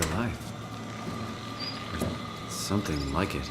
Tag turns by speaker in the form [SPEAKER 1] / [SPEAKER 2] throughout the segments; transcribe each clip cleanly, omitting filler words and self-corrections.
[SPEAKER 1] afterlife. Or something like it.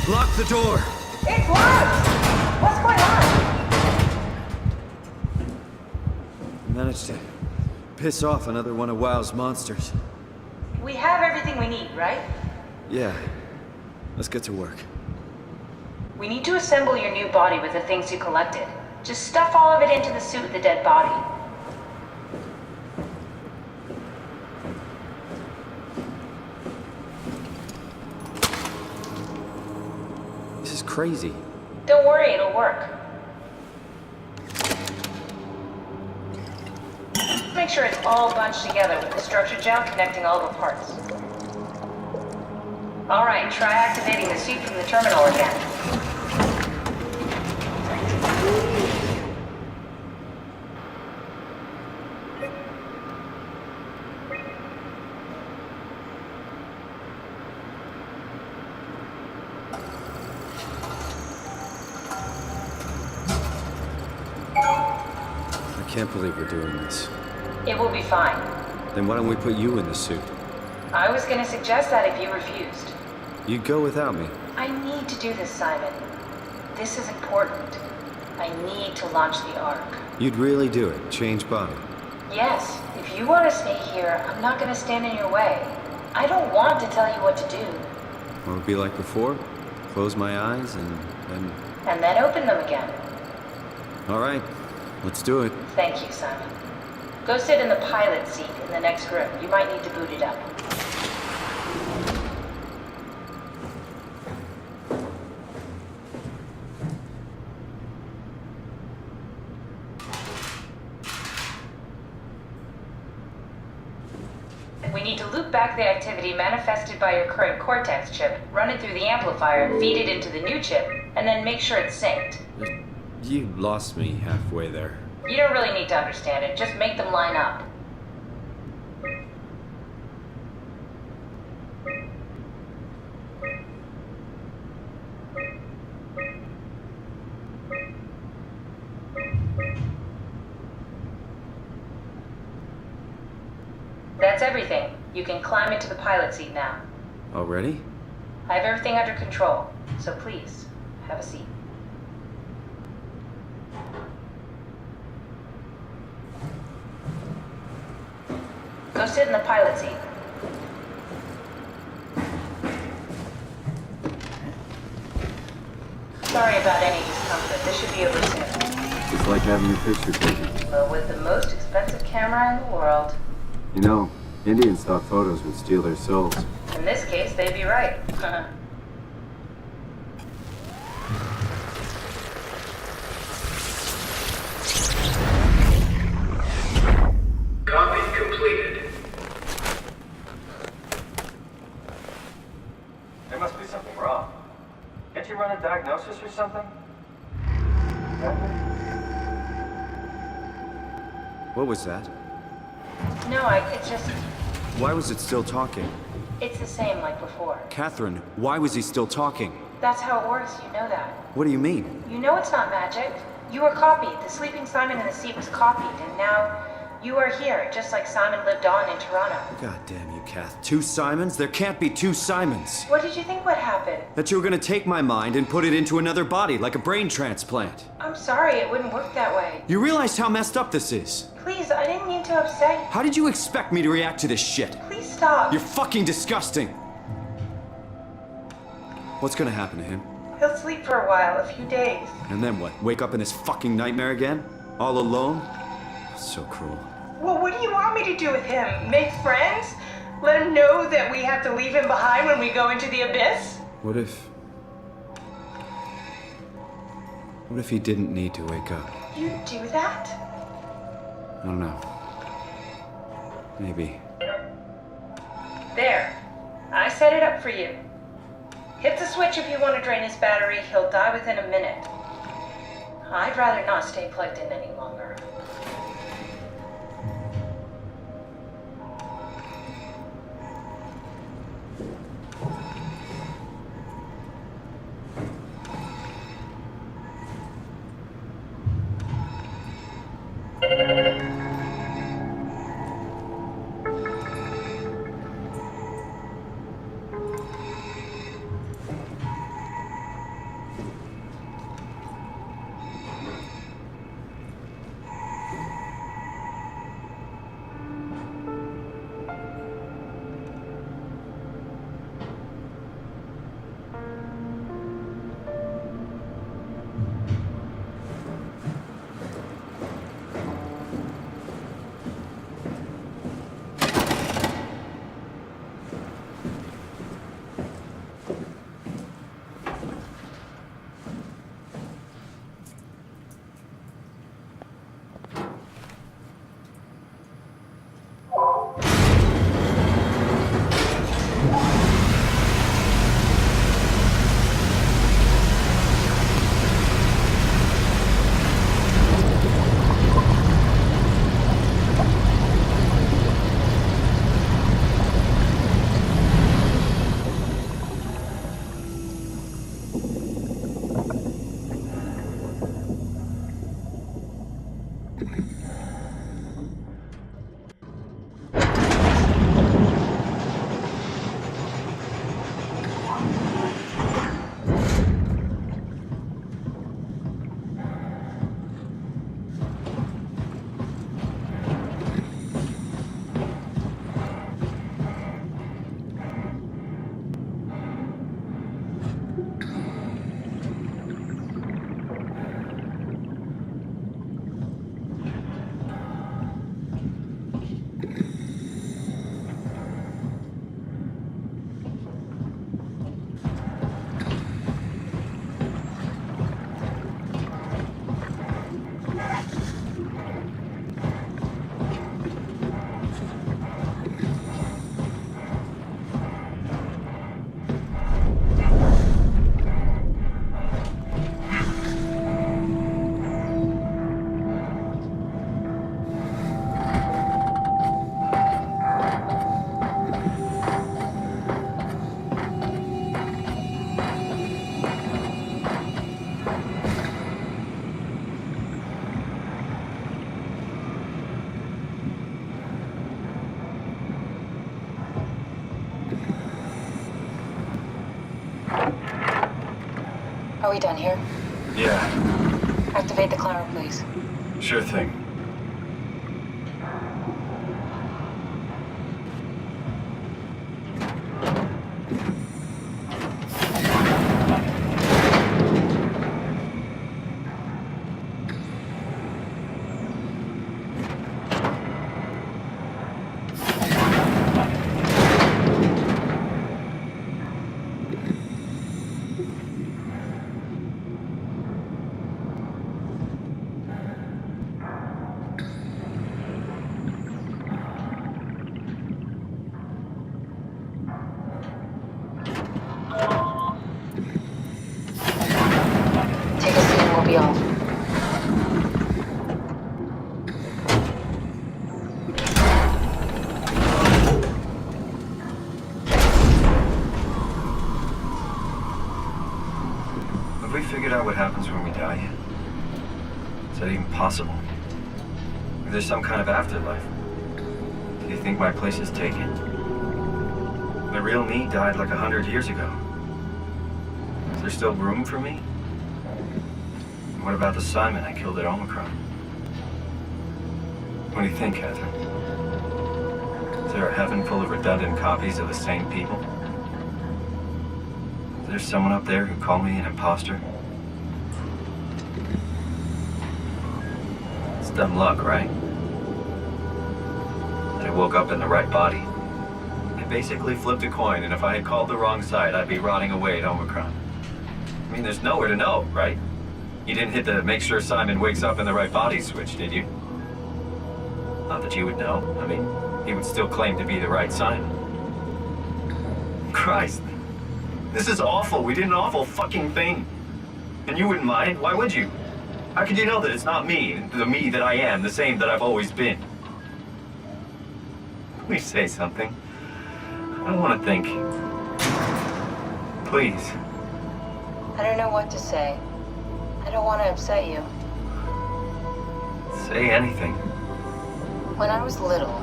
[SPEAKER 2] Lock the door!
[SPEAKER 3] It's locked! What's going on?
[SPEAKER 1] Managed to piss off another one of WoW's monsters.
[SPEAKER 3] We have everything we need, right?
[SPEAKER 1] Yeah. Let's get to work.
[SPEAKER 3] We need to assemble your new body with the things you collected. Just stuff all of it into the suit with the dead body.
[SPEAKER 1] This is crazy.
[SPEAKER 3] Don't worry, it'll work. Make sure it's all bunched together with the structure gel connecting all the parts. Alright, try activating the suit from the terminal again.
[SPEAKER 1] can't believe we're doing this.
[SPEAKER 3] It will be fine.
[SPEAKER 1] Then why don't we put you in the suit?
[SPEAKER 3] I was gonna suggest that if you refused.
[SPEAKER 1] You'd go without me.
[SPEAKER 3] I need to do this, Simon. This is important. I need to launch the Ark.
[SPEAKER 1] You'd really do it, change body.
[SPEAKER 3] Yes, if you want to stay here, I'm not gonna stand in your way. I don't want to tell you what to do.
[SPEAKER 1] What would it be like before? Close my eyes and then...
[SPEAKER 3] And then open them again.
[SPEAKER 1] All right, let's do it.
[SPEAKER 3] Thank you, Simon. Go sit in the pilot seat in the next room. You might need to boot it up. We need to loop back the activity manifested by your current Cortex chip, run it through the amplifier, feed it into the new chip, and then make sure it's synced.
[SPEAKER 1] You lost me halfway there.
[SPEAKER 3] You don't really need to understand it, just make them line up. That's everything. You can climb into the pilot seat now.
[SPEAKER 1] Already?
[SPEAKER 3] I have everything under control, so please, have a seat. Go sit in the pilot seat. Sorry about any discomfort. This should be over soon.
[SPEAKER 1] It's like having your picture taken.
[SPEAKER 3] But with the most expensive camera in the world.
[SPEAKER 1] You know, Indian stock photos would steal their souls.
[SPEAKER 3] In this case, they'd be right.
[SPEAKER 2] Copy completed.
[SPEAKER 4] There must be something wrong. Can't you run a diagnosis or something?
[SPEAKER 1] What was that?
[SPEAKER 3] No, it's just...
[SPEAKER 1] Why was it still talking?
[SPEAKER 3] It's the same like before.
[SPEAKER 1] Catherine, why was he still talking?
[SPEAKER 3] That's how it works, you know that.
[SPEAKER 1] What do you mean?
[SPEAKER 3] You know it's not magic. You were copied. The sleeping Simon in the seat was copied, and now you are here, just like Simon lived on in Toronto.
[SPEAKER 1] God damn you, Kath. 2 Simons? There can't be 2 Simons.
[SPEAKER 3] What did you think would happen?
[SPEAKER 1] That you were gonna take my mind and put it into another body, like a brain transplant.
[SPEAKER 3] I'm sorry, it wouldn't work that way.
[SPEAKER 1] You realize how messed up this is?
[SPEAKER 3] Please, I didn't mean to upset you.
[SPEAKER 1] How did you expect me to react to this shit?
[SPEAKER 3] Please stop.
[SPEAKER 1] You're fucking disgusting. What's gonna happen to him?
[SPEAKER 3] He'll sleep for a while, a few days.
[SPEAKER 1] And then what? Wake up in this fucking nightmare again? All alone? So cruel.
[SPEAKER 3] Well, what do you want me to do with him? Make friends? Let him know that we have to leave him behind when we go into the abyss?
[SPEAKER 1] What if he didn't need to wake up?
[SPEAKER 3] You'd do that?
[SPEAKER 1] I don't know. Maybe.
[SPEAKER 3] There. I set it up for you. Hit the switch if you want to drain his battery. He'll die within a minute. I'd rather not stay plugged in any longer.
[SPEAKER 2] we done here?
[SPEAKER 4] Yeah,
[SPEAKER 2] Activate the climber, please.
[SPEAKER 4] sure thing.
[SPEAKER 2] Take a seat and we'll be off.
[SPEAKER 4] Have we figured out what happens when we die yet? Is that even possible? Or there's some kind of afterlife? Do you think my place is taken? The real me died like 100 years ago. Is there still room for me? And what about the Simon I killed at Omicron? What do you think, Catherine? Is there a heaven full of redundant copies of the same people? Is there someone up there who called me an imposter? It's dumb luck, right? That I woke up in the right body. I basically flipped a coin, and if I had called the wrong side, I'd be rotting away at Omicron. I mean, there's nowhere to know, right? You didn't hit the make sure Simon wakes up in the right body switch, did you? Not that you would know. I mean, he would still claim to be the right Simon. Christ. This is awful. We did an awful fucking thing. And you wouldn't mind? Why would you? How could you know that it's not me, the me that I am, the same that I've always been? Please say something. I don't want to think. Please.
[SPEAKER 2] I don't know what to say. I don't want to upset you.
[SPEAKER 4] Say anything.
[SPEAKER 2] When I was little,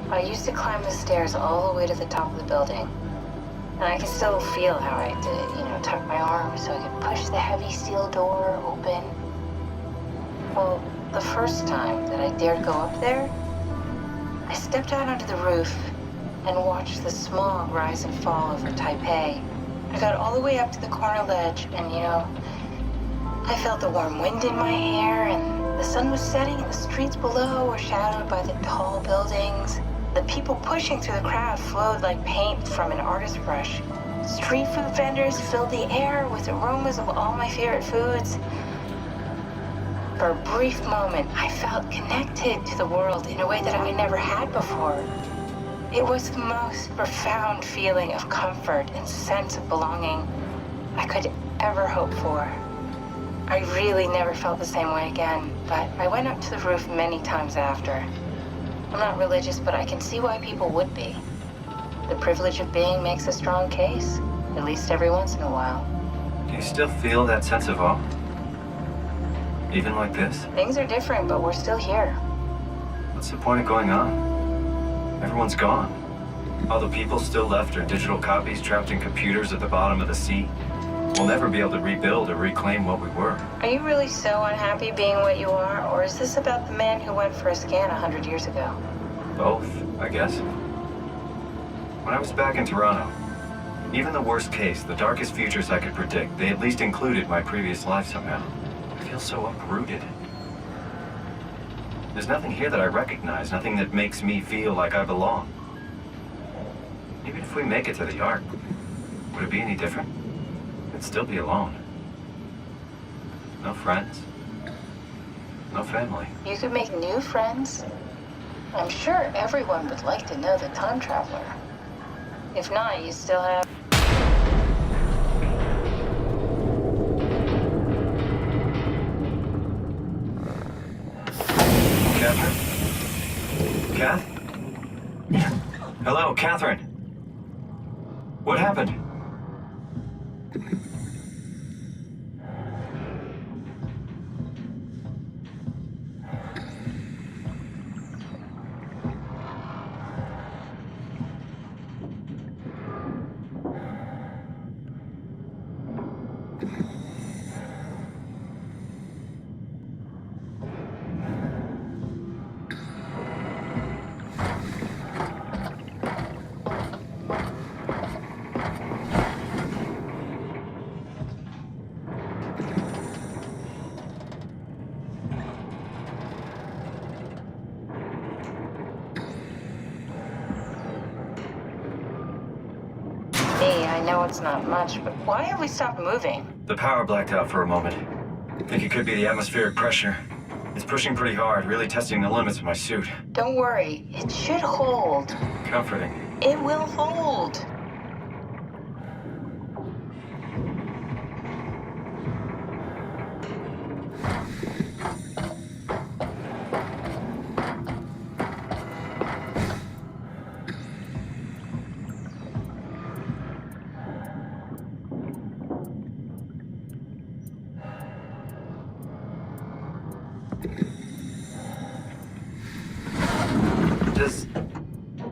[SPEAKER 2] I used to climb the stairs all the way to the top of the building. And I can still feel how I had to, tuck my arms so I could push the heavy steel door open. Well, the first time that I dared go up there, I stepped out onto the roof and watched the smog rise and fall over Taipei. I got all the way up to the corner ledge and, I felt the warm wind in my hair and the sun was setting and the streets below were shadowed by the tall buildings. The people pushing through the crowd flowed like paint from an artist's brush. Street food vendors filled the air with aromas of all my favorite foods. For a brief moment, I felt connected to the world in a way that I never had before. It was the most profound feeling of comfort and sense of belonging I could ever hope for. I really never felt the same way again, but I went up to the roof many times after. I'm not religious, but I can see why people would be. The privilege of being makes a strong case, at least every once in a while.
[SPEAKER 4] Do you still feel that sense of awe? Even like this?
[SPEAKER 2] Things are different, but we're still here.
[SPEAKER 4] What's the point of going on? Everyone's gone. All the people still left are digital copies trapped in computers at the bottom of the sea. We'll never be able to rebuild or reclaim what we were.
[SPEAKER 2] Are you really so unhappy being what you are, or is this about the man who went for a scan 100 years ago?
[SPEAKER 4] Both, I guess. When I was back in Toronto, even the worst case, the darkest futures I could predict, they at least included my previous life somehow. I feel so uprooted. There's nothing here that I recognize, nothing that makes me feel like I belong. Even if we make it to the Ark, would it be any different? I'd still be alone. No friends. No family.
[SPEAKER 2] You could make new friends. I'm sure everyone would like to know the time traveler. If not, you still have...
[SPEAKER 4] Catherine? Kath? Hello, Catherine. What happened?
[SPEAKER 2] I know it's not much, but why have we stopped moving?
[SPEAKER 4] The power blacked out for a moment. Think it could be the atmospheric pressure. It's pushing pretty hard, really testing the limits of my suit.
[SPEAKER 2] Don't worry, it should hold.
[SPEAKER 4] Comforting.
[SPEAKER 2] It will hold.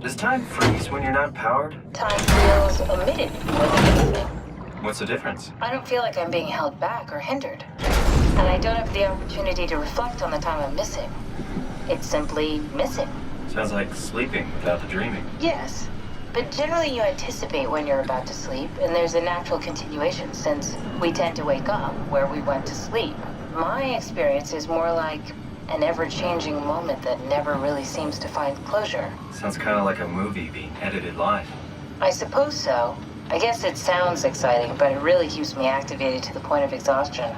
[SPEAKER 4] Does time freeze when you're not powered?
[SPEAKER 2] Time feels omitted more than anything.
[SPEAKER 4] What's the difference?
[SPEAKER 2] I don't feel like I'm being held back or hindered. And I don't have the opportunity to reflect on the time I'm missing. It's simply missing.
[SPEAKER 4] Sounds like sleeping without the dreaming.
[SPEAKER 2] Yes, but generally you anticipate when you're about to sleep, and there's a natural continuation since we tend to wake up where we went to sleep. My experience is more like an ever-changing moment that never really seems to find closure.
[SPEAKER 4] Sounds kind of like a movie being edited live.
[SPEAKER 2] I suppose so. I guess it sounds exciting, but it really keeps me activated to the point of exhaustion.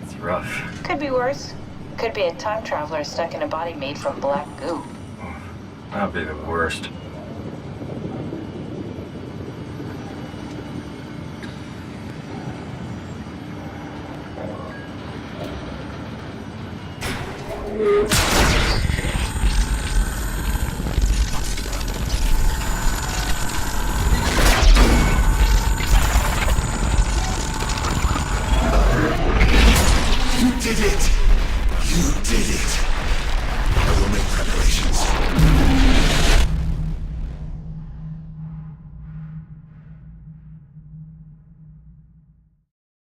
[SPEAKER 4] It's rough.
[SPEAKER 2] Could be worse. Could be a time traveler stuck in a body made from black goo.
[SPEAKER 4] That'd be the worst.
[SPEAKER 5] You did it! You did it! I will make preparations.